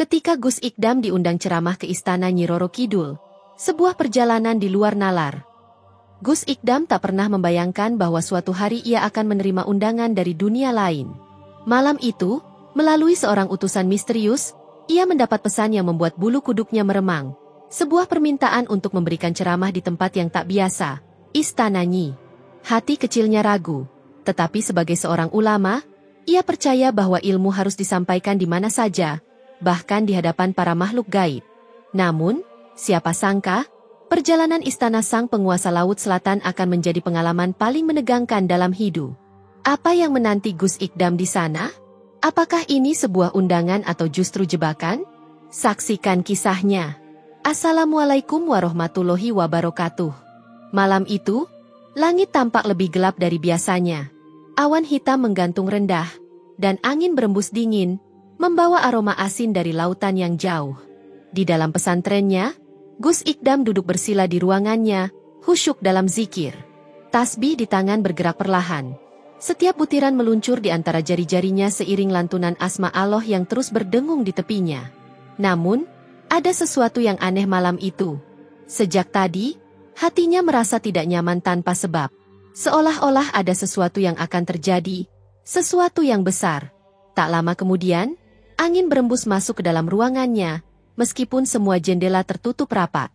Ketika Gus Ikdam diundang ceramah ke istana Nyi Roro Kidul, sebuah perjalanan di luar nalar. Gus Ikdam tak pernah membayangkan bahwa suatu hari ia akan menerima undangan dari dunia lain. Malam itu, melalui seorang utusan misterius, ia mendapat pesan yang membuat bulu kuduknya meremang. Sebuah permintaan untuk memberikan ceramah di tempat yang tak biasa, Istana Nyi. Hati kecilnya ragu, tetapi sebagai seorang ulama, ia percaya bahwa ilmu harus disampaikan di mana saja, bahkan di hadapan para makhluk gaib. Namun, siapa sangka, perjalanan istana sang penguasa Laut Selatan akan menjadi pengalaman paling menegangkan dalam hidup. Apa yang menanti Gus Ikdam di sana? Apakah ini sebuah undangan atau justru jebakan? Saksikan kisahnya. Assalamualaikum warahmatullahi wabarakatuh. Malam itu, langit tampak lebih gelap dari biasanya. Awan hitam menggantung rendah, dan angin berembus dingin, membawa aroma asin dari lautan yang jauh. Di dalam pesantrennya, Gus Ikdam duduk bersila di ruangannya, khusyuk dalam zikir. Tasbih di tangan bergerak perlahan. Setiap butiran meluncur di antara jari-jarinya seiring lantunan asma Allah yang terus berdengung di tepinya. Namun, ada sesuatu yang aneh malam itu. Sejak tadi, hatinya merasa tidak nyaman tanpa sebab. Seolah-olah ada sesuatu yang akan terjadi, sesuatu yang besar. Tak lama kemudian, angin berembus masuk ke dalam ruangannya, meskipun semua jendela tertutup rapat.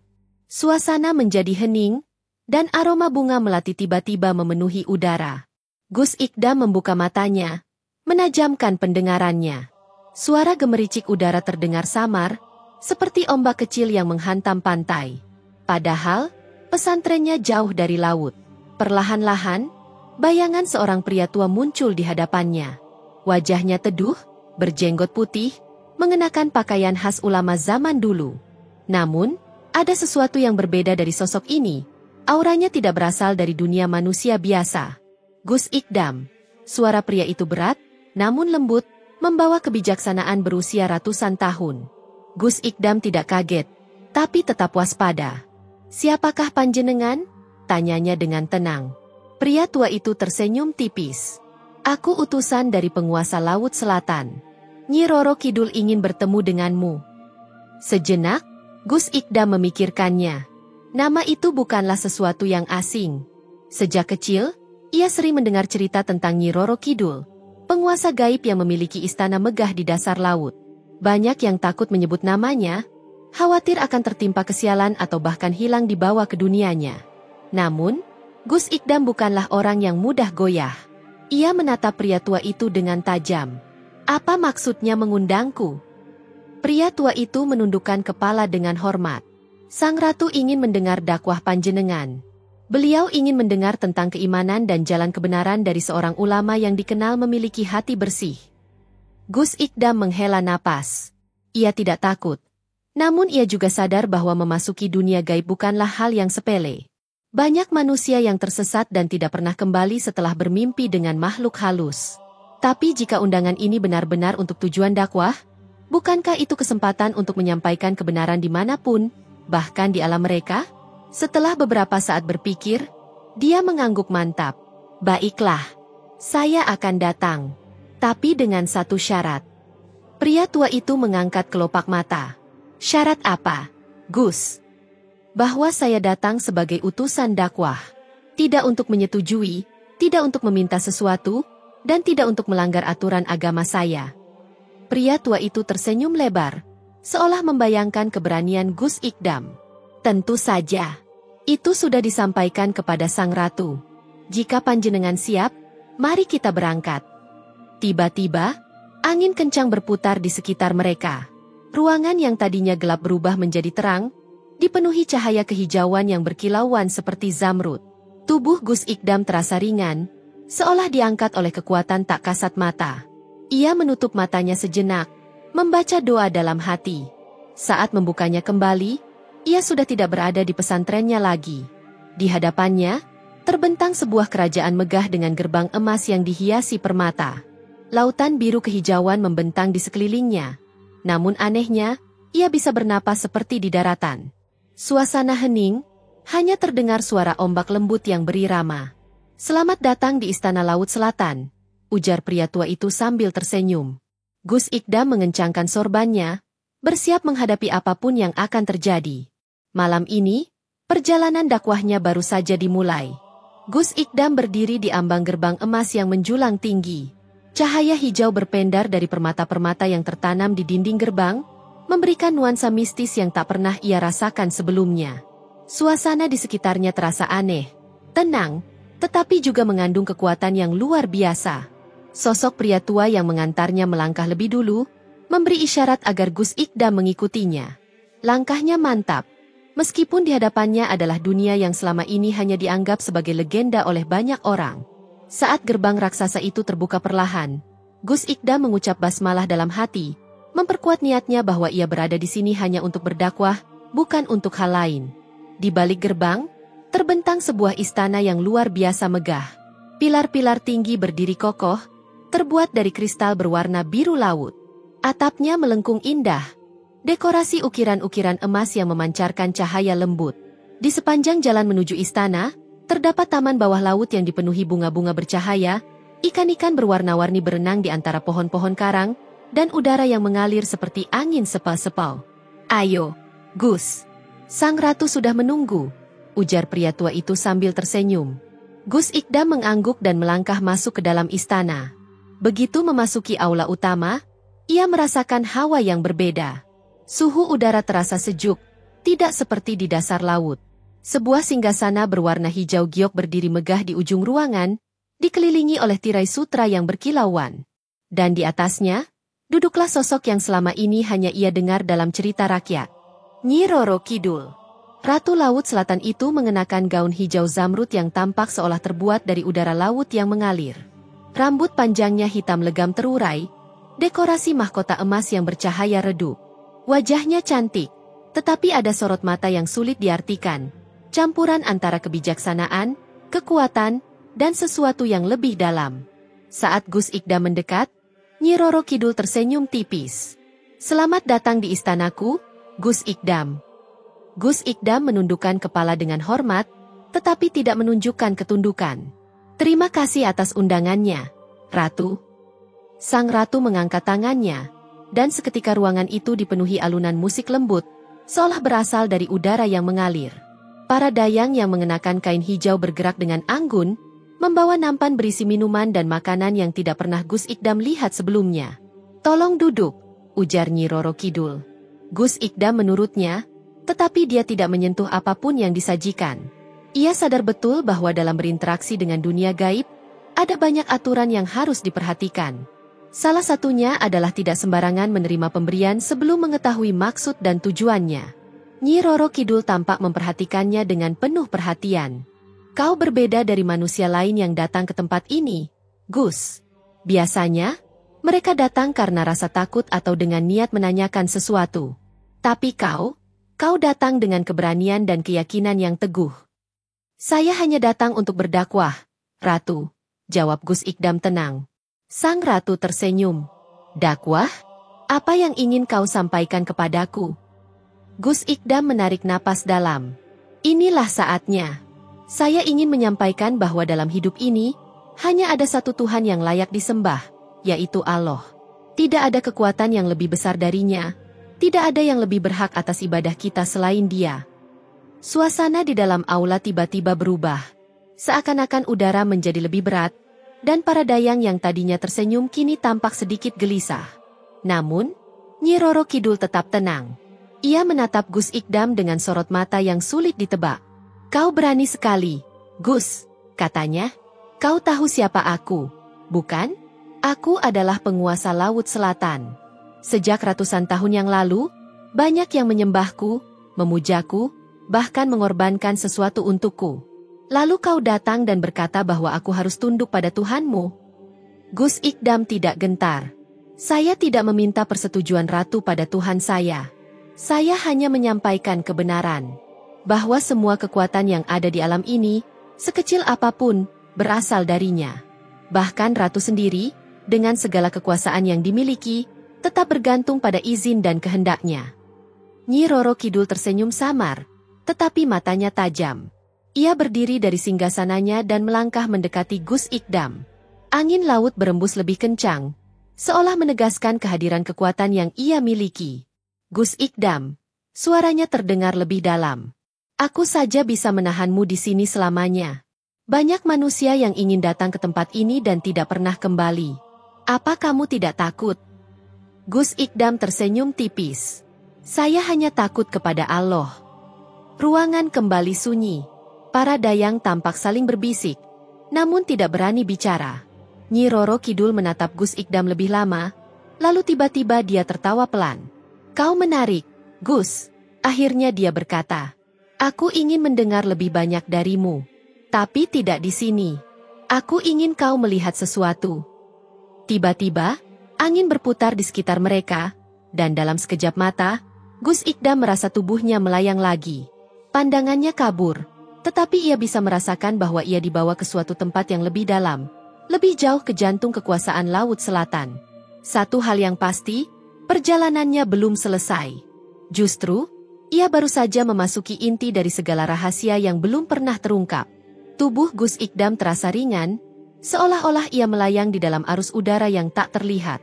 Suasana menjadi hening, dan aroma bunga melati tiba-tiba memenuhi udara. Gus Ikdam membuka matanya, menajamkan pendengarannya. Suara gemericik udara terdengar samar, seperti ombak kecil yang menghantam pantai. Padahal, pesantrennya jauh dari laut. Perlahan-lahan, bayangan seorang pria tua muncul di hadapannya. Wajahnya teduh, berjenggot putih, mengenakan pakaian khas ulama zaman dulu. Namun, ada sesuatu yang berbeda dari sosok ini. Auranya tidak berasal dari dunia manusia biasa. Gus Ikdam. Suara pria itu berat, namun lembut, membawa kebijaksanaan berusia ratusan tahun. Gus Ikdam tidak kaget, tapi tetap waspada. "Siapakah panjenengan?" tanyanya dengan tenang. Pria tua itu tersenyum tipis. "Aku utusan dari penguasa Laut Selatan. Nyi Roro Kidul ingin bertemu denganmu." Sejenak, Gus Ikdam memikirkannya. Nama itu bukanlah sesuatu yang asing. Sejak kecil, ia sering mendengar cerita tentang Nyi Roro Kidul, penguasa gaib yang memiliki istana megah di dasar laut. Banyak yang takut menyebut namanya, khawatir akan tertimpa kesialan atau bahkan hilang dibawa ke dunianya. Namun, Gus Ikdam bukanlah orang yang mudah goyah. Ia menatap pria tua itu dengan tajam. "Apa maksudnya mengundangku?" Pria tua itu menundukkan kepala dengan hormat. "Sang Ratu ingin mendengar dakwah panjenengan. Beliau ingin mendengar tentang keimanan dan jalan kebenaran dari seorang ulama yang dikenal memiliki hati bersih." Gus Ikdam menghela napas. Ia tidak takut. Namun ia juga sadar bahwa memasuki dunia gaib bukanlah hal yang sepele. Banyak manusia yang tersesat dan tidak pernah kembali setelah bermimpi dengan makhluk halus. Tapi jika undangan ini benar-benar untuk tujuan dakwah, bukankah itu kesempatan untuk menyampaikan kebenaran dimanapun, bahkan di alam mereka? Setelah beberapa saat berpikir, dia mengangguk mantap. "Baiklah, saya akan datang. Tapi dengan satu syarat." Pria tua itu mengangkat kelopak mata. "Syarat apa, Gus?" "Bahwa saya datang sebagai utusan dakwah. Tidak untuk menyetujui, tidak untuk meminta sesuatu, dan tidak untuk melanggar aturan agama saya." Pria tua itu tersenyum lebar, seolah membayangkan keberanian Gus Ikdam. "Tentu saja. Itu sudah disampaikan kepada Sang Ratu. Jika panjenengan siap, mari kita berangkat." Tiba-tiba, angin kencang berputar di sekitar mereka. Ruangan yang tadinya gelap berubah menjadi terang, dipenuhi cahaya kehijauan yang berkilauan seperti zamrud. Tubuh Gus Ikdam terasa ringan, seolah diangkat oleh kekuatan tak kasat mata. Ia menutup matanya sejenak, membaca doa dalam hati. Saat membukanya kembali, ia sudah tidak berada di pesantrennya lagi. Di hadapannya, terbentang sebuah kerajaan megah dengan gerbang emas yang dihiasi permata. Lautan biru kehijauan membentang di sekelilingnya. Namun anehnya, ia bisa bernapas seperti di daratan. Suasana hening, hanya terdengar suara ombak lembut yang berirama. "Selamat datang di Istana Laut Selatan," ujar pria tua itu sambil tersenyum. Gus Ikdam mengencangkan sorbannya, bersiap menghadapi apapun yang akan terjadi. Malam ini, perjalanan dakwahnya baru saja dimulai. Gus Ikdam berdiri di ambang gerbang emas yang menjulang tinggi. Cahaya hijau berpendar dari permata-permata yang tertanam di dinding gerbang, memberikan nuansa mistis yang tak pernah ia rasakan sebelumnya. Suasana di sekitarnya terasa aneh, tenang, tetapi juga mengandung kekuatan yang luar biasa. Sosok pria tua yang mengantarnya melangkah lebih dulu, memberi isyarat agar Gus Ikdam mengikutinya. Langkahnya mantap, meskipun di hadapannya adalah dunia yang selama ini hanya dianggap sebagai legenda oleh banyak orang. Saat gerbang raksasa itu terbuka perlahan, Gus Ikdam mengucap basmalah dalam hati, memperkuat niatnya bahwa ia berada di sini hanya untuk berdakwah, bukan untuk hal lain. Di balik gerbang, terbentang sebuah istana yang luar biasa megah. Pilar-pilar tinggi berdiri kokoh, terbuat dari kristal berwarna biru laut. Atapnya melengkung indah, dekorasi ukiran-ukiran emas yang memancarkan cahaya lembut. Di sepanjang jalan menuju istana, terdapat taman bawah laut yang dipenuhi bunga-bunga bercahaya, ikan-ikan berwarna-warni berenang di antara pohon-pohon karang, dan udara yang mengalir seperti angin sepal-sepal. "Ayo, Gus. Sang ratu sudah menunggu," ujar pria tua itu sambil tersenyum. Gus Ikdam mengangguk dan melangkah masuk ke dalam istana. Begitu memasuki aula utama, ia merasakan hawa yang berbeda. Suhu udara terasa sejuk, tidak seperti di dasar laut. Sebuah singgasana berwarna hijau giok berdiri megah di ujung ruangan, dikelilingi oleh tirai sutra yang berkilauan. Dan di atasnya, duduklah sosok yang selama ini hanya ia dengar dalam cerita rakyat. Nyi Roro Kidul. Ratu Laut Selatan itu mengenakan gaun hijau zamrud yang tampak seolah terbuat dari udara laut yang mengalir. Rambut panjangnya hitam legam terurai, dekorasi mahkota emas yang bercahaya redup. Wajahnya cantik, tetapi ada sorot mata yang sulit diartikan, campuran antara kebijaksanaan, kekuatan, dan sesuatu yang lebih dalam. Saat Gus Ikdam mendekat, Nyi Roro Kidul tersenyum tipis. "Selamat datang di istanaku, Gus Ikdam." Gus Ikdam menundukkan kepala dengan hormat, tetapi tidak menunjukkan ketundukan. "Terima kasih atas undangannya, Ratu." Sang ratu mengangkat tangannya, dan seketika ruangan itu dipenuhi alunan musik lembut, seolah berasal dari udara yang mengalir. Para dayang yang mengenakan kain hijau bergerak dengan anggun, membawa nampan berisi minuman dan makanan yang tidak pernah Gus Ikdam lihat sebelumnya. "Tolong duduk," ujar Nyi Roro Kidul. Gus Ikdam menurutnya, tetapi dia tidak menyentuh apapun yang disajikan. Ia sadar betul bahwa dalam berinteraksi dengan dunia gaib, ada banyak aturan yang harus diperhatikan. Salah satunya adalah tidak sembarangan menerima pemberian sebelum mengetahui maksud dan tujuannya. Nyi Roro Kidul tampak memperhatikannya dengan penuh perhatian. "Kau berbeda dari manusia lain yang datang ke tempat ini, Gus. Biasanya, mereka datang karena rasa takut atau dengan niat menanyakan sesuatu. Tapi kau datang dengan keberanian dan keyakinan yang teguh." "Saya hanya datang untuk berdakwah, Ratu," jawab Gus Ikdam tenang. Sang ratu tersenyum. "Dakwah? Apa yang ingin kau sampaikan kepadaku?" Gus Ikdam menarik napas dalam. "Inilah saatnya. Saya ingin menyampaikan bahwa dalam hidup ini, hanya ada satu Tuhan yang layak disembah, yaitu Allah. Tidak ada kekuatan yang lebih besar darinya, tidak ada yang lebih berhak atas ibadah kita selain Dia." Suasana di dalam aula tiba-tiba berubah. Seakan-akan udara menjadi lebih berat, dan para dayang yang tadinya tersenyum kini tampak sedikit gelisah. Namun, Nyi Roro Kidul tetap tenang. Ia menatap Gus Ikdam dengan sorot mata yang sulit ditebak. "Kau berani sekali, Gus," katanya. "Kau tahu siapa aku, bukan? Aku adalah penguasa Laut Selatan. Sejak ratusan tahun yang lalu, banyak yang menyembahku, memujaku, bahkan mengorbankan sesuatu untukku. Lalu kau datang dan berkata bahwa aku harus tunduk pada Tuhanmu." Gus Ikdam tidak gentar. "Saya tidak meminta persetujuan ratu pada Tuhan saya. Saya hanya menyampaikan kebenaran. Bahwa semua kekuatan yang ada di alam ini, sekecil apapun, berasal darinya. Bahkan ratu sendiri, dengan segala kekuasaan yang dimiliki, tetap bergantung pada izin dan kehendaknya." Nyi Roro Kidul tersenyum samar, tetapi matanya tajam. Ia berdiri dari singgasananya dan melangkah mendekati Gus Ikdam. Angin laut berembus lebih kencang, seolah menegaskan kehadiran kekuatan yang ia miliki. Gus Ikdam. Suaranya terdengar lebih dalam. Aku saja bisa menahanmu di sini selamanya. Banyak manusia yang ingin datang ke tempat ini dan tidak pernah kembali. Apa kamu tidak takut? Gus Ikdam tersenyum tipis. Saya hanya takut kepada Allah. Ruangan kembali sunyi. Para dayang tampak saling berbisik, namun tidak berani bicara. Nyi Roro Kidul menatap Gus Ikdam lebih lama, lalu tiba-tiba dia tertawa pelan. Kau menarik, Gus. Akhirnya dia berkata, aku ingin mendengar lebih banyak darimu. Tapi tidak di sini. Aku ingin kau melihat sesuatu. Tiba-tiba, angin berputar di sekitar mereka, dan dalam sekejap mata, Gus Ikdam merasa tubuhnya melayang lagi. Pandangannya kabur, tetapi ia bisa merasakan bahwa ia dibawa ke suatu tempat yang lebih dalam, lebih jauh ke jantung kekuasaan Laut Selatan. Satu hal yang pasti, perjalanannya belum selesai. Justru, ia baru saja memasuki inti dari segala rahasia yang belum pernah terungkap. Tubuh Gus Ikdam terasa ringan, seolah-olah ia melayang di dalam arus udara yang tak terlihat.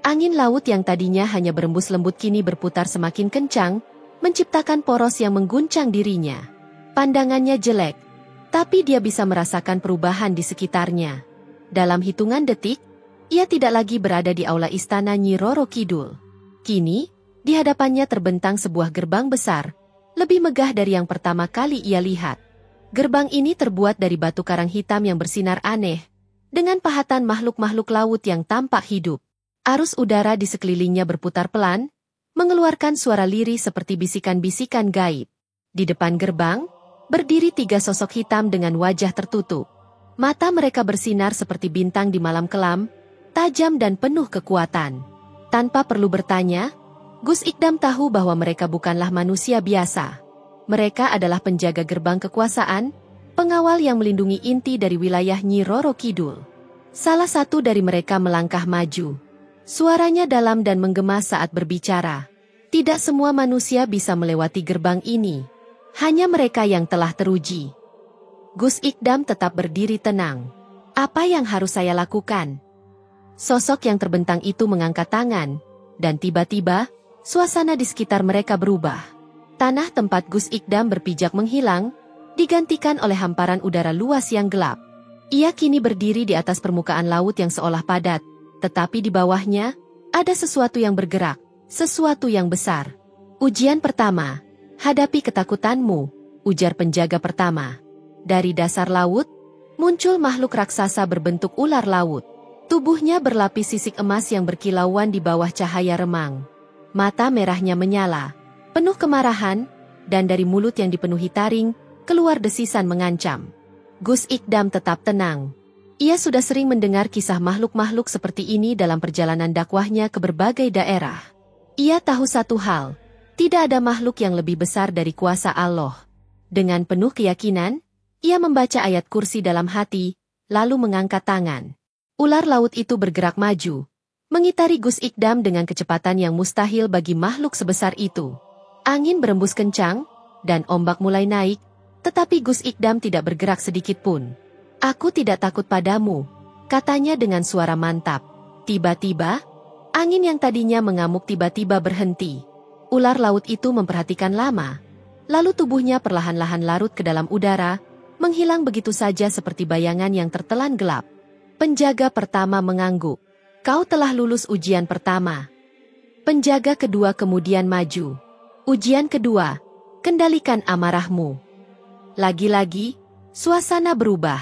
Angin laut yang tadinya hanya berembus lembut kini berputar semakin kencang, menciptakan poros yang mengguncang dirinya. Pandangannya jelek, tapi dia bisa merasakan perubahan di sekitarnya. Dalam hitungan detik, ia tidak lagi berada di aula istana Nyi Roro Kidul. Kini, di hadapannya terbentang sebuah gerbang besar, lebih megah dari yang pertama kali ia lihat. Gerbang ini terbuat dari batu karang hitam yang bersinar aneh, dengan pahatan makhluk-makhluk laut yang tampak hidup. Arus udara di sekelilingnya berputar pelan, mengeluarkan suara lirih seperti bisikan-bisikan gaib. Di depan gerbang, berdiri 3 sosok hitam dengan wajah tertutup. Mata mereka bersinar seperti bintang di malam kelam, tajam dan penuh kekuatan. Tanpa perlu bertanya, Gus Ikdam tahu bahwa mereka bukanlah manusia biasa. Mereka adalah penjaga gerbang kekuasaan, pengawal yang melindungi inti dari wilayah Nyi Roro Kidul. Salah satu dari mereka melangkah maju. Suaranya dalam dan menggema saat berbicara. Tidak semua manusia bisa melewati gerbang ini. Hanya mereka yang telah teruji. Gus Ikdam tetap berdiri tenang. Apa yang harus saya lakukan? Sosok yang terbentang itu mengangkat tangan, dan tiba-tiba, suasana di sekitar mereka berubah. Tanah tempat Gus Ikdam berpijak menghilang, digantikan oleh hamparan udara luas yang gelap. Ia kini berdiri di atas permukaan laut yang seolah padat, tetapi di bawahnya, ada sesuatu yang bergerak, sesuatu yang besar. Ujian pertama, hadapi ketakutanmu, ujar penjaga pertama. Dari dasar laut, muncul makhluk raksasa berbentuk ular laut. Tubuhnya berlapis sisik emas yang berkilauan di bawah cahaya remang. Mata merahnya menyala, penuh kemarahan, dan dari mulut yang dipenuhi taring, keluar desisan mengancam. Gus Ikdam tetap tenang. Ia sudah sering mendengar kisah makhluk-makhluk seperti ini dalam perjalanan dakwahnya ke berbagai daerah. Ia tahu satu hal, tidak ada makhluk yang lebih besar dari kuasa Allah. Dengan penuh keyakinan, ia membaca ayat kursi dalam hati, lalu mengangkat tangan. Ular laut itu bergerak maju, mengitari Gus Ikdam dengan kecepatan yang mustahil bagi makhluk sebesar itu. Angin berembus kencang, dan ombak mulai naik, tetapi Gus Ikdam tidak bergerak sedikit pun. Aku tidak takut padamu, katanya dengan suara mantap. Tiba-tiba, angin yang tadinya mengamuk tiba-tiba berhenti. Ular laut itu memperhatikan lama, lalu tubuhnya perlahan-lahan larut ke dalam udara, menghilang begitu saja seperti bayangan yang tertelan gelap. Penjaga pertama mengangguk. Kau telah lulus ujian pertama. Penjaga kedua kemudian maju. Ujian kedua, kendalikan amarahmu. Lagi-lagi, suasana berubah.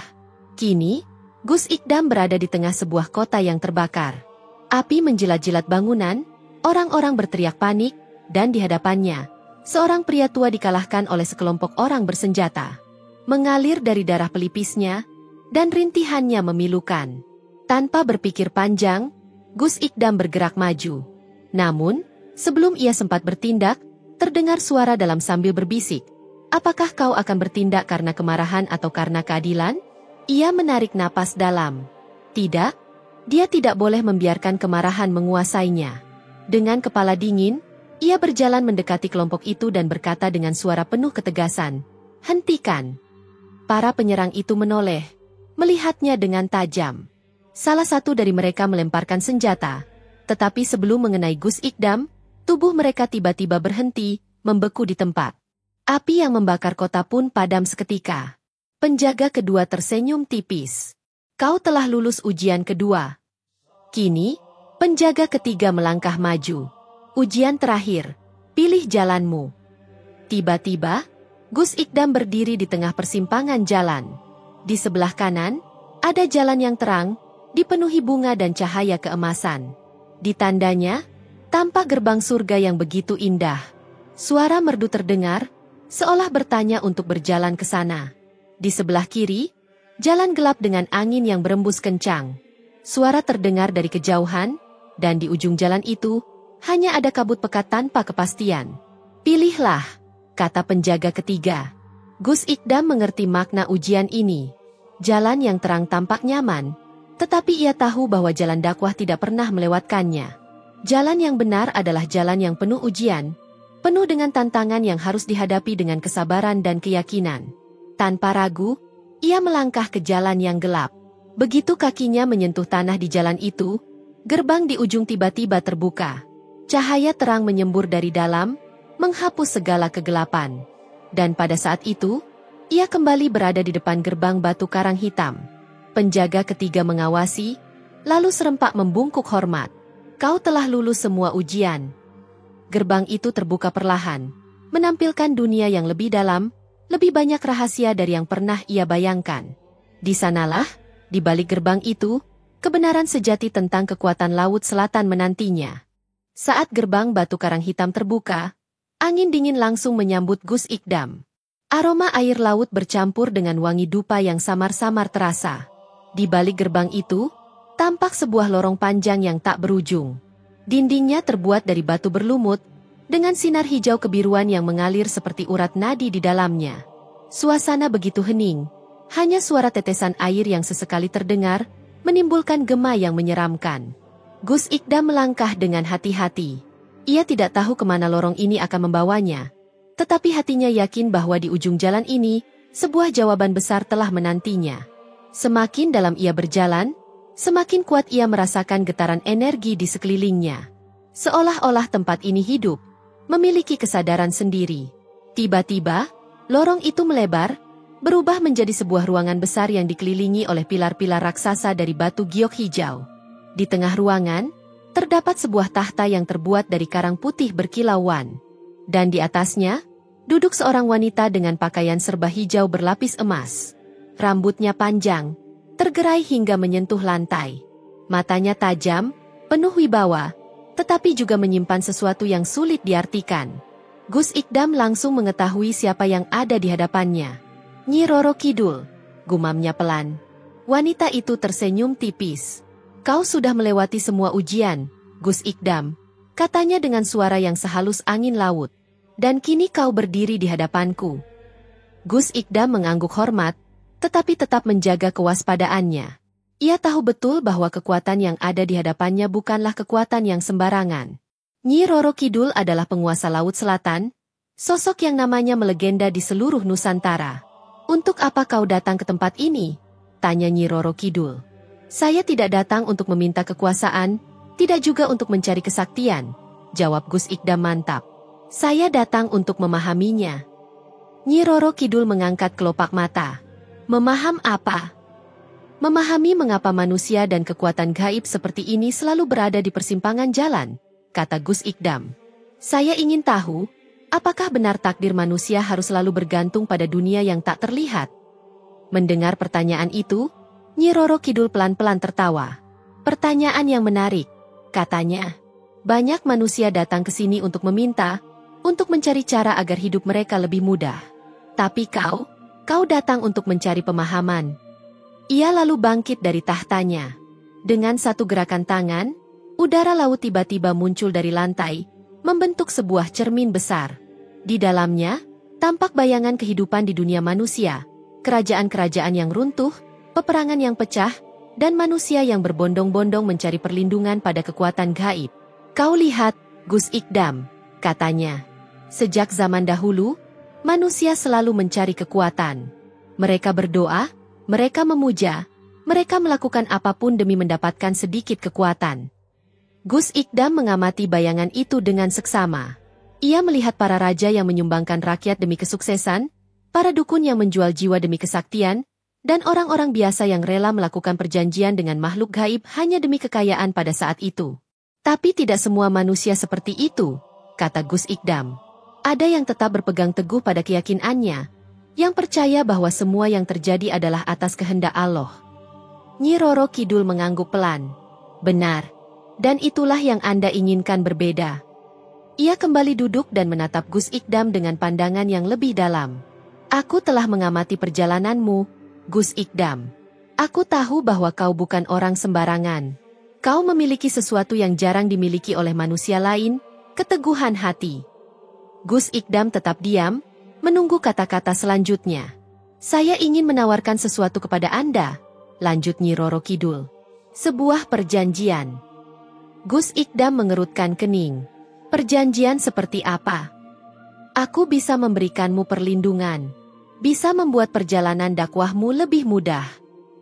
Kini, Gus Ikdam berada di tengah sebuah kota yang terbakar. Api menjilat-jilat bangunan, orang-orang berteriak panik, dan di hadapannya, seorang pria tua dikalahkan oleh sekelompok orang bersenjata. Mengalir dari darah pelipisnya, dan rintihannya memilukan. Tanpa berpikir panjang, Gus Ikdam bergerak maju. Namun, sebelum ia sempat bertindak, terdengar suara dalam sambil berbisik. Apakah kau akan bertindak karena kemarahan atau karena keadilan? Ia menarik napas dalam. Tidak, dia tidak boleh membiarkan kemarahan menguasainya. Dengan kepala dingin, ia berjalan mendekati kelompok itu dan berkata dengan suara penuh ketegasan, "Hentikan!" Para penyerang itu menoleh, melihatnya dengan tajam. Salah satu dari mereka melemparkan senjata, tetapi sebelum mengenai Gus Ikdam, Tubuh mereka tiba-tiba berhenti, membeku di tempat. Api yang membakar kota pun padam seketika. Penjaga kedua tersenyum tipis. Kau telah lulus ujian kedua. Kini, penjaga ketiga melangkah maju. Ujian terakhir. Pilih jalanmu. Tiba-tiba, Gus Ikdam berdiri di tengah persimpangan jalan. Di sebelah kanan, ada jalan yang terang, dipenuhi bunga dan cahaya keemasan. Di tandanya, tampak gerbang surga yang begitu indah. Suara merdu terdengar, seolah bertanya untuk berjalan ke sana. Di sebelah kiri, jalan gelap dengan angin yang berembus kencang. Suara terdengar dari kejauhan, dan di ujung jalan itu, hanya ada kabut pekat tanpa kepastian. Pilihlah, kata penjaga ketiga. Gus Ikdam mengerti makna ujian ini. Jalan yang terang tampak nyaman, tetapi ia tahu bahwa jalan dakwah tidak pernah melewatkannya. Jalan yang benar adalah jalan yang penuh ujian, penuh dengan tantangan yang harus dihadapi dengan kesabaran dan keyakinan. Tanpa ragu, ia melangkah ke jalan yang gelap. Begitu kakinya menyentuh tanah di jalan itu, gerbang di ujung tiba-tiba terbuka. Cahaya terang menyembur dari dalam, menghapus segala kegelapan. Dan pada saat itu, ia kembali berada di depan gerbang batu karang hitam. Penjaga ketiga mengawasi, lalu serempak membungkuk hormat. Kau telah lulus semua ujian. Gerbang itu terbuka perlahan, menampilkan dunia yang lebih dalam, lebih banyak rahasia dari yang pernah ia bayangkan. Di sanalah, di balik gerbang itu, kebenaran sejati tentang kekuatan Laut Selatan menantinya. Saat gerbang batu karang hitam terbuka, angin dingin langsung menyambut Gus Ikdam. Aroma air laut bercampur dengan wangi dupa yang samar-samar terasa. Di balik gerbang itu, tampak sebuah lorong panjang yang tak berujung. Dindingnya terbuat dari batu berlumut, dengan sinar hijau kebiruan yang mengalir seperti urat nadi di dalamnya. Suasana begitu hening, hanya suara tetesan air yang sesekali terdengar, menimbulkan gema yang menyeramkan. Gus Ikdam melangkah dengan hati-hati. Ia tidak tahu kemana lorong ini akan membawanya, tetapi hatinya yakin bahwa di ujung jalan ini, sebuah jawaban besar telah menantinya. Semakin dalam ia berjalan, semakin kuat ia merasakan getaran energi di sekelilingnya. Seolah-olah tempat ini hidup, memiliki kesadaran sendiri. Tiba-tiba, lorong itu melebar, berubah menjadi sebuah ruangan besar yang dikelilingi oleh pilar-pilar raksasa dari batu giok hijau. Di tengah ruangan, terdapat sebuah tahta yang terbuat dari karang putih berkilauan. Dan di atasnya, duduk seorang wanita dengan pakaian serba hijau berlapis emas. Rambutnya panjang, tergerai hingga menyentuh lantai. Matanya tajam, penuh wibawa, tetapi juga menyimpan sesuatu yang sulit diartikan. Gus Ikdam langsung mengetahui siapa yang ada di hadapannya. Nyi Roro Kidul, gumamnya pelan. Wanita itu tersenyum tipis. Kau sudah melewati semua ujian, Gus Ikdam, katanya dengan suara yang sehalus angin laut. Dan kini kau berdiri di hadapanku. Gus Ikdam mengangguk hormat, tetapi tetap menjaga kewaspadaannya. Ia tahu betul bahwa kekuatan yang ada di hadapannya bukanlah kekuatan yang sembarangan. Nyi Roro Kidul adalah penguasa Laut Selatan, sosok yang namanya melegenda di seluruh Nusantara. Untuk apa kau datang ke tempat ini? Tanya Nyi Roro Kidul. Saya tidak datang untuk meminta kekuasaan, tidak juga untuk mencari kesaktian, jawab Gus Ikdam mantap. Saya datang untuk memahaminya. Nyi Roro Kidul mengangkat kelopak mata. Memaham apa? Memahami mengapa manusia dan kekuatan gaib seperti ini selalu berada di persimpangan jalan, kata Gus Ikdam. Saya ingin tahu, apakah benar takdir manusia harus selalu bergantung pada dunia yang tak terlihat? Mendengar pertanyaan itu, Nyi Roro Kidul pelan-pelan tertawa. Pertanyaan yang menarik, katanya. Banyak manusia datang ke sini untuk meminta, untuk mencari cara agar hidup mereka lebih mudah. Tapi kau datang untuk mencari pemahaman. Ia lalu bangkit dari tahtanya. Dengan satu gerakan tangan, udara laut tiba-tiba muncul dari lantai, membentuk sebuah cermin besar. Di dalamnya, tampak bayangan kehidupan di dunia manusia, kerajaan-kerajaan yang runtuh, peperangan yang pecah, dan manusia yang berbondong-bondong mencari perlindungan pada kekuatan gaib. Kau lihat, Gus Ikdam, katanya. Sejak zaman dahulu, manusia selalu mencari kekuatan. Mereka berdoa, mereka memuja, mereka melakukan apapun demi mendapatkan sedikit kekuatan. Gus Ikdam mengamati bayangan itu dengan seksama. Ia melihat para raja yang menyumbangkan rakyat demi kesuksesan, para dukun yang menjual jiwa demi kesaktian, dan orang-orang biasa yang rela melakukan perjanjian dengan makhluk gaib hanya demi kekayaan pada saat itu. Tapi tidak semua manusia seperti itu, kata Gus Ikdam. Ada yang tetap berpegang teguh pada keyakinannya, yang percaya bahwa semua yang terjadi adalah atas kehendak Allah. Nyi Roro Kidul mengangguk pelan. Benar, dan itulah yang Anda inginkan berbeda. Ia kembali duduk dan menatap Gus Ikdam dengan pandangan yang lebih dalam. Aku telah mengamati perjalananmu, Gus Ikdam. Aku tahu bahwa kau bukan orang sembarangan. Kau memiliki sesuatu yang jarang dimiliki oleh manusia lain, keteguhan hati. Gus Ikdam tetap diam, menunggu kata-kata selanjutnya. Saya ingin menawarkan sesuatu kepada Anda, lanjut Nyi Roro Kidul. Sebuah perjanjian. Gus Ikdam mengerutkan kening. Perjanjian seperti apa? Aku bisa memberikanmu perlindungan. Bisa membuat perjalanan dakwahmu lebih mudah.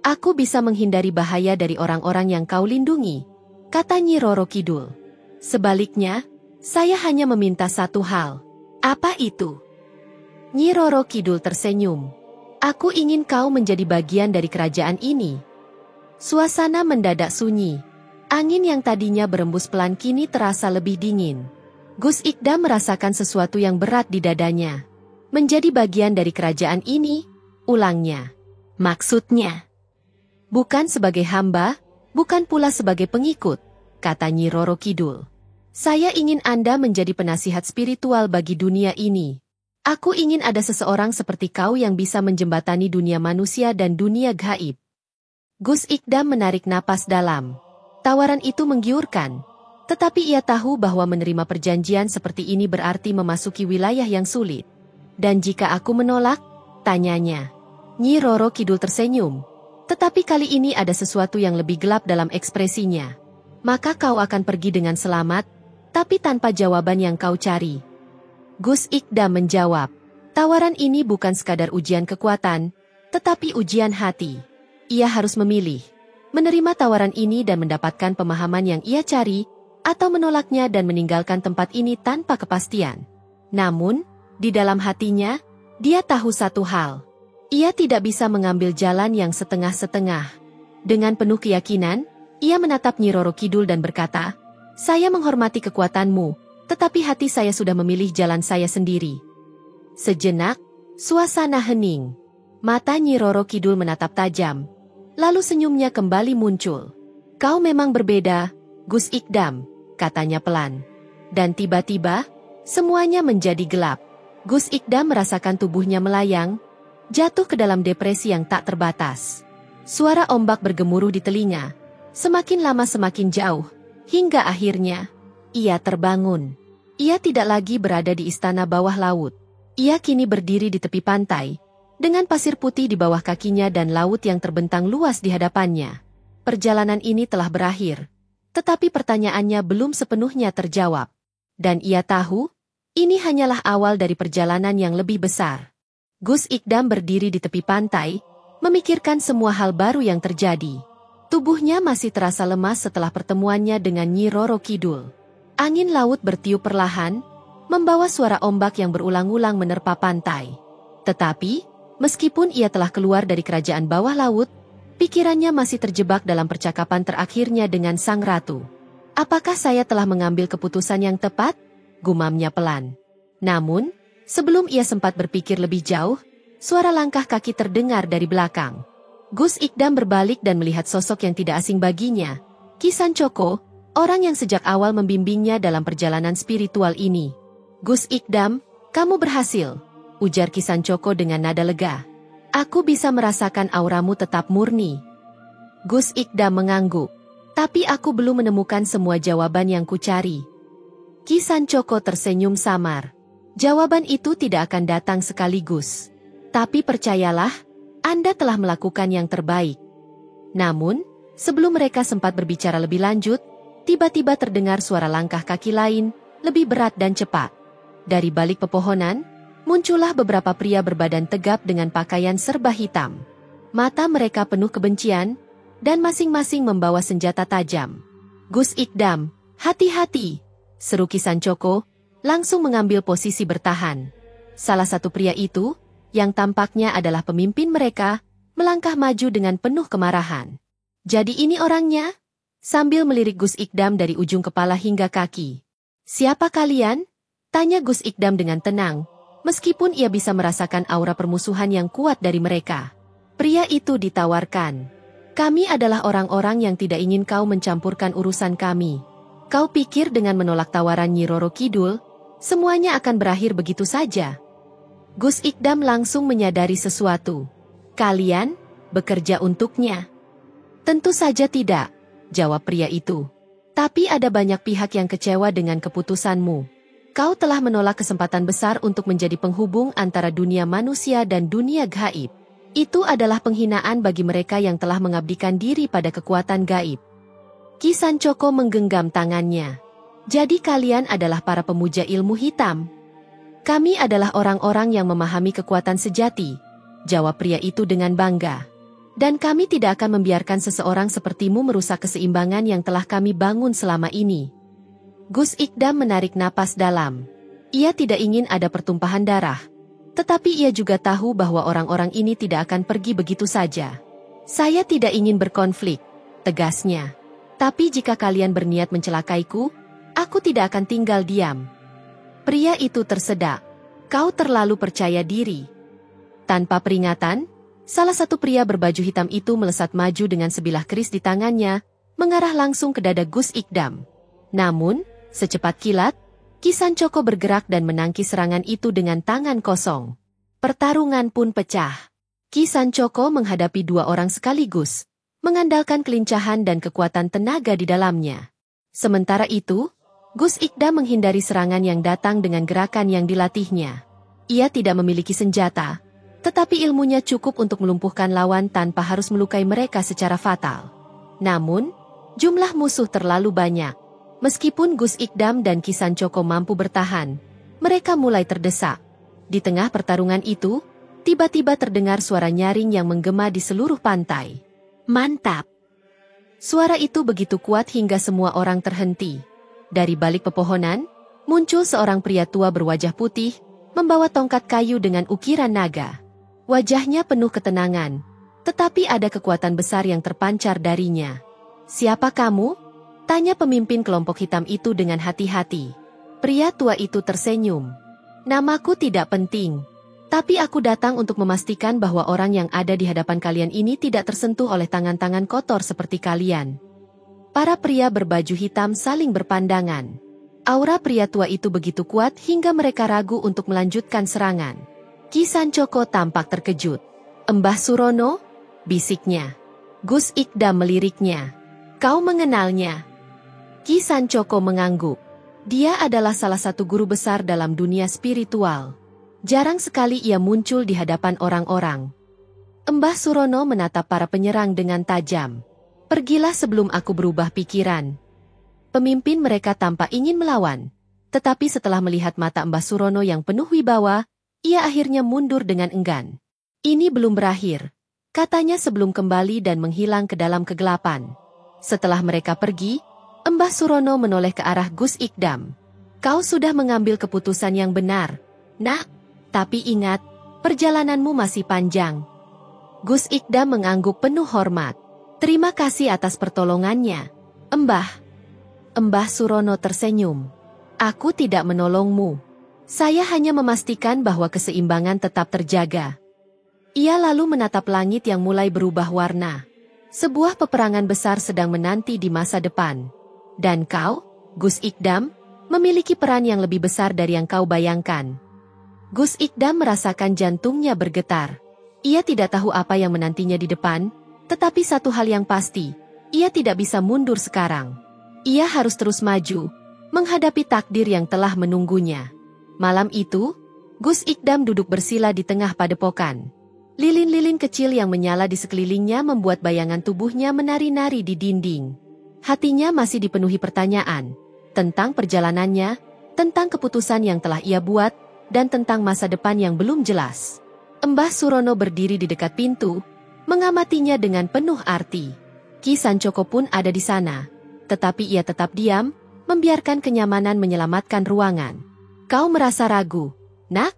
Aku bisa menghindari bahaya dari orang-orang yang kau lindungi, kata Nyi Roro Kidul. Sebaliknya, saya hanya meminta satu hal. Apa itu? Nyi Roro Kidul tersenyum. Aku ingin kau menjadi bagian dari kerajaan ini. Suasana mendadak sunyi. Angin yang tadinya berembus pelan kini terasa lebih dingin. Gus Ikdam merasakan sesuatu yang berat di dadanya. Menjadi bagian dari kerajaan ini, ulangnya. Maksudnya, bukan sebagai hamba, bukan pula sebagai pengikut, kata Nyi Roro Kidul. Saya ingin Anda menjadi penasihat spiritual bagi dunia ini. Aku ingin ada seseorang seperti kau yang bisa menjembatani dunia manusia dan dunia gaib. Gus Ikdam menarik napas dalam. Tawaran itu menggiurkan, tetapi ia tahu bahwa menerima perjanjian seperti ini berarti memasuki wilayah yang sulit. Dan jika aku menolak, tanyanya. Nyi Roro Kidul tersenyum. Tetapi kali ini ada sesuatu yang lebih gelap dalam ekspresinya. Maka kau akan pergi dengan selamat, tapi tanpa jawaban yang kau cari. Gus Ikdam menjawab. Tawaran ini bukan sekadar ujian kekuatan, tetapi ujian hati. Ia harus memilih. Menerima tawaran ini dan mendapatkan pemahaman yang ia cari, atau menolaknya dan meninggalkan tempat ini tanpa kepastian. Namun, di dalam hatinya, dia tahu satu hal. Ia tidak bisa mengambil jalan yang setengah-setengah. Dengan penuh keyakinan, ia menatap Nyi Roro Kidul dan berkata, saya menghormati kekuatanmu, tetapi hati saya sudah memilih jalan saya sendiri. Sejenak, suasana hening. Mata Nyi Roro Kidul menatap tajam. Lalu senyumnya kembali muncul. Kau memang berbeda, Gus Ikdam, katanya pelan. Dan tiba-tiba, semuanya menjadi gelap. Gus Ikdam merasakan tubuhnya melayang, jatuh ke dalam depresi yang tak terbatas. Suara ombak bergemuruh di telinga, semakin lama semakin jauh, hingga akhirnya, ia terbangun. Ia tidak lagi berada di istana bawah laut. Ia kini berdiri di tepi pantai, dengan pasir putih di bawah kakinya dan laut yang terbentang luas di hadapannya. Perjalanan ini telah berakhir, tetapi pertanyaannya belum sepenuhnya terjawab. Dan ia tahu, ini hanyalah awal dari perjalanan yang lebih besar. Gus Ikdam berdiri di tepi pantai, memikirkan semua hal baru yang terjadi. Tubuhnya masih terasa lemas setelah pertemuannya dengan Nyi Roro Kidul. Angin laut bertiup perlahan, membawa suara ombak yang berulang-ulang menerpa pantai. Tetapi, meskipun ia telah keluar dari kerajaan bawah laut, pikirannya masih terjebak dalam percakapan terakhirnya dengan sang ratu. Apakah saya telah mengambil keputusan yang tepat? Gumamnya pelan. Namun, sebelum ia sempat berpikir lebih jauh, suara langkah kaki terdengar dari belakang. Gus Ikdam berbalik dan melihat sosok yang tidak asing baginya, Ki Sancoko, orang yang sejak awal membimbingnya dalam perjalanan spiritual ini. Gus Ikdam, kamu berhasil, ujar Ki Sancoko dengan nada lega. Aku bisa merasakan auramu tetap murni. Gus Ikdam mengangguk. Tapi aku belum menemukan semua jawaban yang kucari. Ki Sancoko tersenyum samar. Jawaban itu tidak akan datang sekaligus. Tapi percayalah, Anda telah melakukan yang terbaik. Namun, sebelum mereka sempat berbicara lebih lanjut, tiba-tiba terdengar suara langkah kaki lain, lebih berat dan cepat. Dari balik pepohonan, muncullah beberapa pria berbadan tegap dengan pakaian serba hitam. Mata mereka penuh kebencian, dan masing-masing membawa senjata tajam. Gus Ikdam, Hati-hati, seru Ki Sancoko, langsung mengambil posisi bertahan. Salah satu pria itu, yang tampaknya adalah pemimpin mereka, melangkah maju dengan penuh kemarahan. Jadi ini orangnya? Sambil melirik Gus Ikdam dari ujung kepala hingga kaki. Siapa kalian? Tanya Gus Ikdam dengan tenang, meskipun ia bisa merasakan aura permusuhan yang kuat dari mereka. Pria itu ditawarkan. Kami adalah orang-orang yang tidak ingin kau mencampurkan urusan kami. Kau pikir dengan menolak tawaran Nyi Roro Kidul, semuanya akan berakhir begitu saja? Gus Ikdam langsung menyadari sesuatu. Kalian bekerja untuknya? Tentu saja tidak, jawab pria itu. Tapi ada banyak pihak yang kecewa dengan keputusanmu. Kau telah menolak kesempatan besar untuk menjadi penghubung antara dunia manusia dan dunia gaib. Itu adalah penghinaan bagi mereka yang telah mengabdikan diri pada kekuatan gaib. Ki Sancoko menggenggam tangannya. Jadi kalian adalah para pemuja ilmu hitam. Kami adalah orang-orang yang memahami kekuatan sejati, jawab pria itu dengan bangga. Dan kami tidak akan membiarkan seseorang sepertimu merusak keseimbangan yang telah kami bangun selama ini. Gus Ikdam menarik napas dalam. Ia tidak ingin ada pertumpahan darah. Tetapi ia juga tahu bahwa orang-orang ini tidak akan pergi begitu saja. Saya tidak ingin berkonflik, tegasnya. Tapi jika kalian berniat mencelakaiku, aku tidak akan tinggal diam. Pria itu tersedak. Kau terlalu percaya diri. Tanpa peringatan, salah satu pria berbaju hitam itu melesat maju dengan sebilah keris di tangannya, mengarah langsung ke dada Gus Ikdam. Namun, secepat kilat, Ki Sancoko bergerak dan menangkis serangan itu dengan tangan kosong. Pertarungan pun pecah. Ki Sancoko menghadapi dua orang sekaligus, mengandalkan kelincahan dan kekuatan tenaga di dalamnya. Sementara itu, Gus Ikdam menghindari serangan yang datang dengan gerakan yang dilatihnya. Ia tidak memiliki senjata, tetapi ilmunya cukup untuk melumpuhkan lawan tanpa harus melukai mereka secara fatal. Namun, jumlah musuh terlalu banyak. Meskipun Gus Ikdam dan Ki Sancoko mampu bertahan, mereka mulai terdesak. Di tengah pertarungan itu, tiba-tiba terdengar suara nyaring yang menggema di seluruh pantai. Mantap! Suara itu begitu kuat hingga semua orang terhenti. Dari balik pepohonan, muncul seorang pria tua berwajah putih, membawa tongkat kayu dengan ukiran naga. Wajahnya penuh ketenangan, tetapi ada kekuatan besar yang terpancar darinya. Siapa kamu? Tanya pemimpin kelompok hitam itu dengan hati-hati. Pria tua itu tersenyum. Namaku tidak penting, tapi aku datang untuk memastikan bahwa orang yang ada di hadapan kalian ini tidak tersentuh oleh tangan-tangan kotor seperti kalian. Para pria berbaju hitam saling berpandangan. Aura pria tua itu begitu kuat hingga mereka ragu untuk melanjutkan serangan. Ki Sancoko tampak terkejut. Mbah Surono? Bisiknya. Gus Ikdam meliriknya. Kau mengenalnya? Ki Sancoko mengangguk. Dia adalah salah satu guru besar dalam dunia spiritual. Jarang sekali ia muncul di hadapan orang-orang. Mbah Surono menatap para penyerang dengan tajam. Pergilah sebelum aku berubah pikiran. Pemimpin mereka tampak ingin melawan. Tetapi setelah melihat mata Mbah Surono yang penuh wibawa, ia akhirnya mundur dengan enggan. Ini belum berakhir, katanya sebelum kembali dan menghilang ke dalam kegelapan. Setelah mereka pergi, Mbah Surono menoleh ke arah Gus Ikdam. Kau sudah mengambil keputusan yang benar, nak. Tapi ingat, perjalananmu masih panjang. Gus Ikdam mengangguk penuh hormat. Terima kasih atas pertolongannya, Mbah. Mbah Surono tersenyum. Aku tidak menolongmu. Saya hanya memastikan bahwa keseimbangan tetap terjaga. Ia lalu menatap langit yang mulai berubah warna. Sebuah peperangan besar sedang menanti di masa depan. Dan kau, Gus Ikdam, memiliki peran yang lebih besar dari yang kau bayangkan. Gus Ikdam merasakan jantungnya bergetar. Ia tidak tahu apa yang menantinya di depan, tetapi satu hal yang pasti, ia tidak bisa mundur sekarang. Ia harus terus maju, menghadapi takdir yang telah menunggunya. Malam itu, Gus Ikdam duduk bersila di tengah padepokan. Lilin-lilin kecil yang menyala di sekelilingnya membuat bayangan tubuhnya menari-nari di dinding. Hatinya masih dipenuhi pertanyaan tentang perjalanannya, tentang keputusan yang telah ia buat, dan tentang masa depan yang belum jelas. Mbah Surono berdiri di dekat pintu, mengamatinya dengan penuh arti. Ki Sancoko pun ada di sana, tetapi ia tetap diam, membiarkan kenyamanan menyelamatkan ruangan. Kau merasa ragu, nak?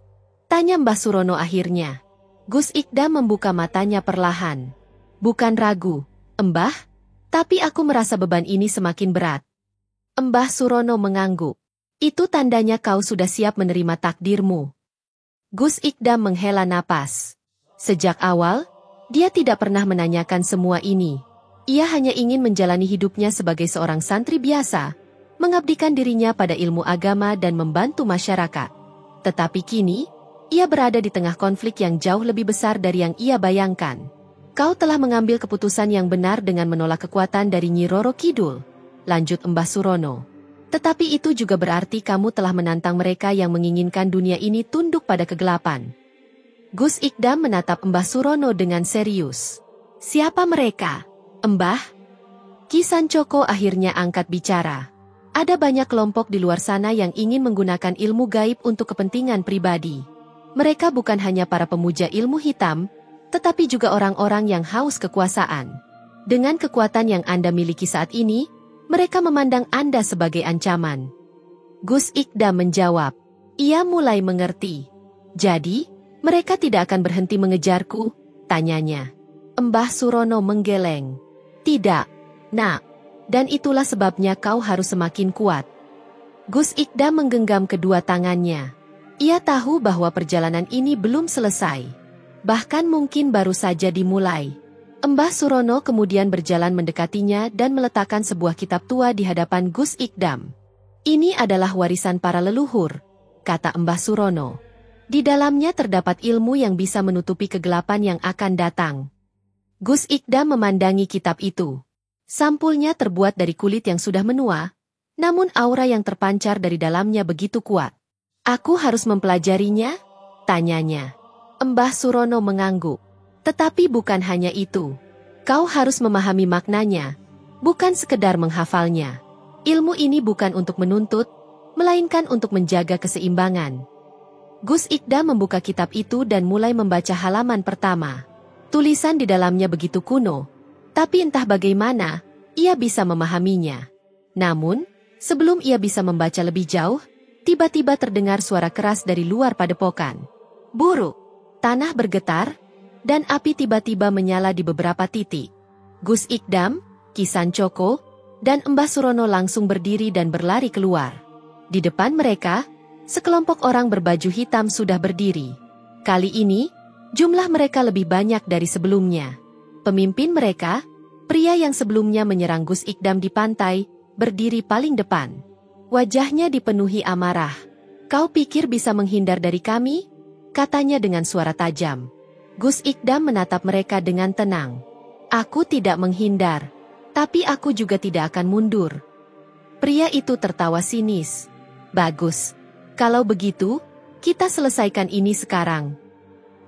Tanya Mbah Surono akhirnya. Gus Ikdam membuka matanya perlahan. Bukan ragu, Mbah, tapi aku merasa beban ini semakin berat. Mbah Surono mengangguk. Itu tandanya kau sudah siap menerima takdirmu. Gus Ikdam menghela napas. Sejak awal, dia tidak pernah menanyakan semua ini. Ia hanya ingin menjalani hidupnya sebagai seorang santri biasa, mengabdikan dirinya pada ilmu agama dan membantu masyarakat. Tetapi kini, ia berada di tengah konflik yang jauh lebih besar dari yang ia bayangkan. Kau telah mengambil keputusan yang benar dengan menolak kekuatan dari Nyi Roro Kidul, lanjut Mbah Surono. Tetapi itu juga berarti kamu telah menantang mereka yang menginginkan dunia ini tunduk pada kegelapan. Gus Ikdam menatap Mbah Surono dengan serius. Siapa mereka, Mbah? Ki Sancoko akhirnya angkat bicara. Ada banyak kelompok di luar sana yang ingin menggunakan ilmu gaib untuk kepentingan pribadi. Mereka bukan hanya para pemuja ilmu hitam, tetapi juga orang-orang yang haus kekuasaan. Dengan kekuatan yang Anda miliki saat ini, mereka memandang Anda sebagai ancaman. Gus Ikdam menjawab. Ia mulai mengerti. Jadi, mereka tidak akan berhenti mengejarku? Tanyanya. Mbah Surono menggeleng. Tidak, nak. Dan itulah sebabnya kau harus semakin kuat. Gus Ikdam menggenggam kedua tangannya. Ia tahu bahwa perjalanan ini belum selesai. Bahkan mungkin baru saja dimulai. Mbah Surono kemudian berjalan mendekatinya dan meletakkan sebuah kitab tua di hadapan Gus Ikdam. Ini adalah warisan para leluhur, kata Mbah Surono. Di dalamnya terdapat ilmu yang bisa menutupi kegelapan yang akan datang. Gus Ikdam memandangi kitab itu. Sampulnya terbuat dari kulit yang sudah menua, namun aura yang terpancar dari dalamnya begitu kuat. Aku harus mempelajarinya? Tanyanya. Mbah Surono mengangguk. Tetapi bukan hanya itu. Kau harus memahami maknanya, bukan sekedar menghafalnya. Ilmu ini bukan untuk menuntut, melainkan untuk menjaga keseimbangan. Gus Ikdam membuka kitab itu dan mulai membaca halaman pertama. Tulisan di dalamnya begitu kuno, tapi entah bagaimana, ia bisa memahaminya. Namun, sebelum ia bisa membaca lebih jauh, tiba-tiba terdengar suara keras dari luar padepokan. Buruk, tanah bergetar, dan api tiba-tiba menyala di beberapa titik. Gus Ikdam, Ki Sancoko, dan Mbah Surono langsung berdiri dan berlari keluar. Di depan mereka, sekelompok orang berbaju hitam sudah berdiri. Kali ini, jumlah mereka lebih banyak dari sebelumnya. Pemimpin mereka, pria yang sebelumnya menyerang Gus Ikdam di pantai, berdiri paling depan. Wajahnya dipenuhi amarah. Kau pikir bisa menghindar dari kami? Katanya dengan suara tajam. Gus Ikdam menatap mereka dengan tenang. Aku tidak menghindar, tapi aku juga tidak akan mundur. Pria itu tertawa sinis. Bagus. Kalau begitu, kita selesaikan ini sekarang.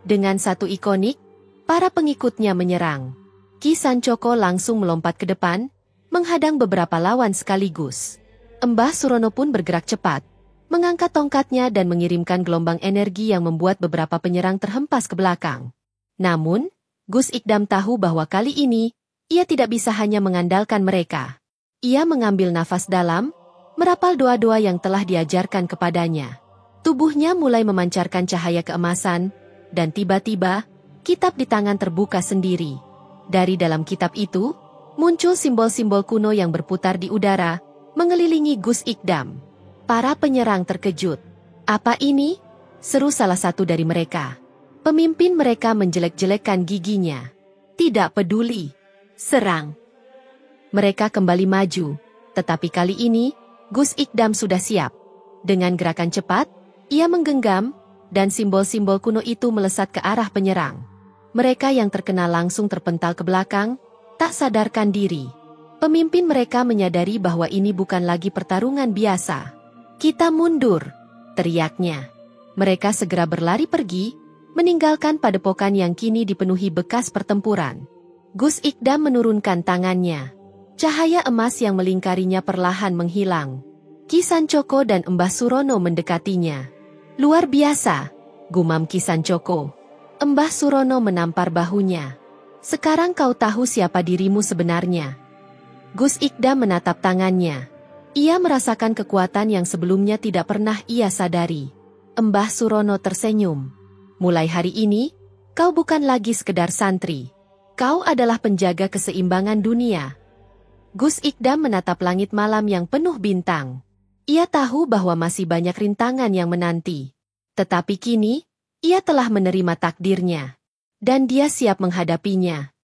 Dengan satu ikonik, para pengikutnya menyerang. Ki Sancoko langsung melompat ke depan, menghadang beberapa lawan sekaligus. Mbah Surono pun bergerak cepat, mengangkat tongkatnya dan mengirimkan gelombang energi yang membuat beberapa penyerang terhempas ke belakang. Namun, Gus Ikdam tahu bahwa kali ini, ia tidak bisa hanya mengandalkan mereka. Ia mengambil nafas dalam, merapal doa-doa yang telah diajarkan kepadanya. Tubuhnya mulai memancarkan cahaya keemasan, dan tiba-tiba, kitab di tangan terbuka sendiri. Dari dalam kitab itu, muncul simbol-simbol kuno yang berputar di udara, mengelilingi Gus Ikdam. Para penyerang terkejut. Apa ini? Seru salah satu dari mereka. Pemimpin mereka menjelek-jelekkan giginya. Tidak peduli. Serang. Mereka kembali maju, tetapi kali ini, Gus Ikdam sudah siap. Dengan gerakan cepat, ia menggenggam, dan simbol-simbol kuno itu melesat ke arah penyerang. Mereka yang terkena langsung terpental ke belakang, tak sadarkan diri. Pemimpin mereka menyadari bahwa ini bukan lagi pertarungan biasa. Kita mundur, teriaknya. Mereka segera berlari pergi, meninggalkan padepokan yang kini dipenuhi bekas pertempuran. Gus Ikdam menurunkan tangannya. Cahaya emas yang melingkarinya perlahan menghilang. Ki Sancoko dan Mbah Surono mendekatinya. Luar biasa, gumam Ki Sancoko. Mbah Surono menampar bahunya. Sekarang kau tahu siapa dirimu sebenarnya. Gus Ikdam menatap tangannya. Ia merasakan kekuatan yang sebelumnya tidak pernah ia sadari. Mbah Surono tersenyum. Mulai hari ini, kau bukan lagi sekedar santri. Kau adalah penjaga keseimbangan dunia. Gus Ikdam menatap langit malam yang penuh bintang. Ia tahu bahwa masih banyak rintangan yang menanti. Tetapi kini, ia telah menerima takdirnya. Dan dia siap menghadapinya.